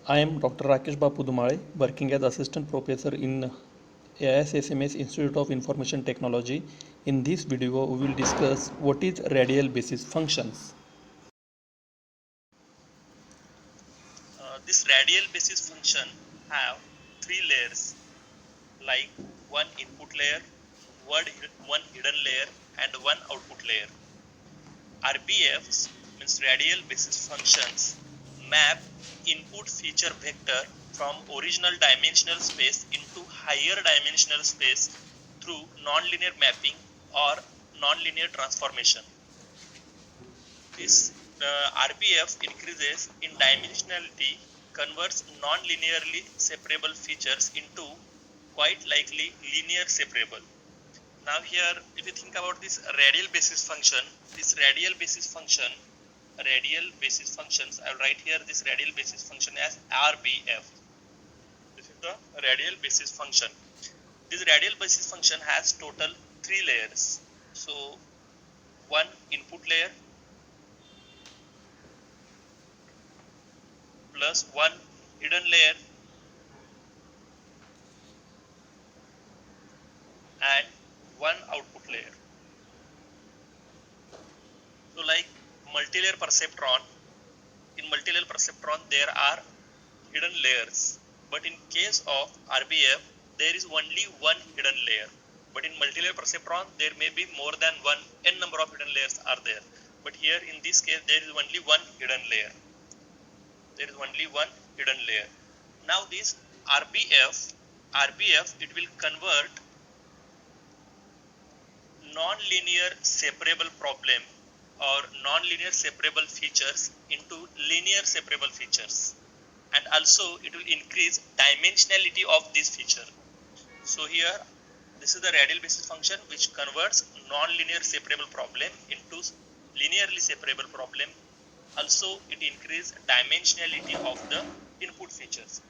I am Dr. Rakesh Bapu Dumale, working as Assistant Professor in AISSMS Institute of Information Technology. In this video, we will discuss what is radial basis functions. This radial basis function have three layers like one input layer, one hidden layer and one output layer. RBFs means radial basis functions map input feature vector from original dimensional space into higher dimensional space through nonlinear mapping or nonlinear transformation. This RBF increases in dimensionality, converts non-linearly separable features into quite likely linear separable. Now here, if you think about this radial basis function, radial basis functions, I will write here this radial basis function as RBF. This is the radial basis function. This radial basis function has total three layers. So one input layer plus one hidden layer and one output layer. So like multilayer perceptron, in multilayer perceptron there are hidden layers, but in case of RBF there is only one hidden layer. But in multilayer perceptron there may be more than one, n number of hidden layers are there. But here in this case there is only one hidden layer. There is only one hidden layer. Now this RBF it will convert non-linear separable problem or non-linear separable features into linear separable features, and also it will increase dimensionality of this feature. So here this is the radial basis function which converts non-linear separable problem into linearly separable problem. Also it increases dimensionality of the input features.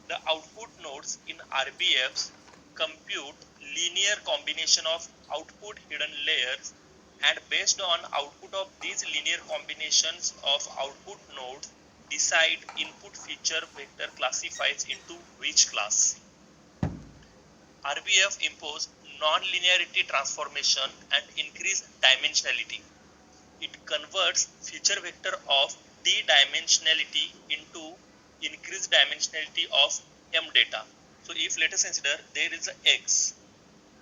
The output nodes in RBFs compute linear combination of output hidden layers, and based on output of these linear combinations of output nodes decide input feature vector classifies into which class. RBF impose non-linearity transformation and increase dimensionality. It converts feature vector of d-dimensionality into increased dimensionality of m data. So if let us consider there is a x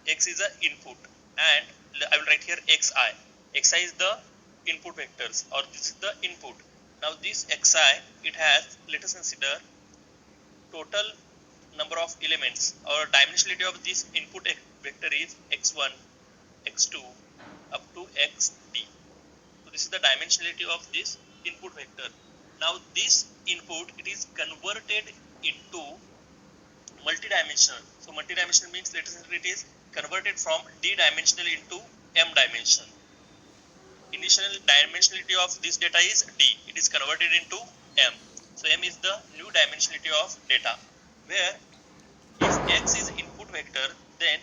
is the input, and I will write here xi is the input vectors, or this is the input. Now this xi, it has, let us consider total number of elements, or dimensionality of this input vector is x1, x2 up to xd. So this is the dimensionality of this input vector. Now this input, it is converted into multidimensional. So multidimensional means, let us say, it is converted from d-dimensional into m-dimensional. Initial dimensionality of this data is d. It is converted into m. So m is the new dimensionality of data, where if x is input vector, then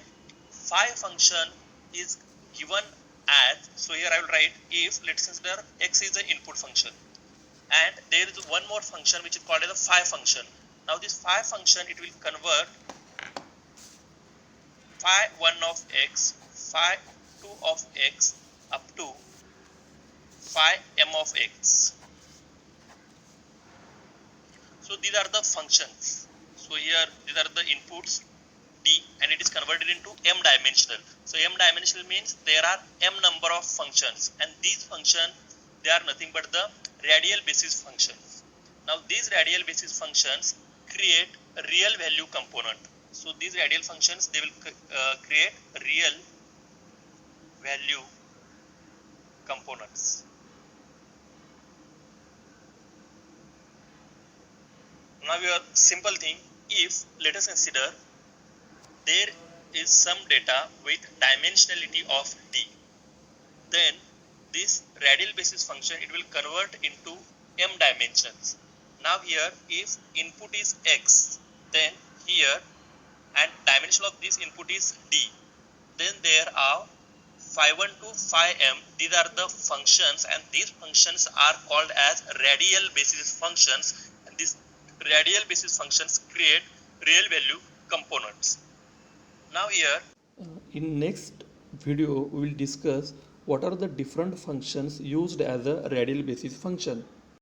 phi function is given as, so here I will write, if let's consider x is the input function and there is one more function which is called as a phi function. Now this phi function, it will convert phi 1 of x, phi 2 of x up to phi m of x. So these are the functions. So here these are the inputs d, and it is converted into m dimensional. So m dimensional means there are m number of functions, and these functions, they are nothing but the radial basis functions. Now these radial basis functions create a real value component. So these radial functions, they will create real value components. Now your simple thing, if let us consider there is some data with dimensionality of d, then this radial basis function, it will convert into m dimensions. Now here if input is x, then here, and dimension of this input is d, then there are phi 1 to phi m, these are the functions, and these functions are called as radial basis functions, and these radial basis functions create real value components. Now here, In next video, we will discuss what are the different functions used as a radial basis function.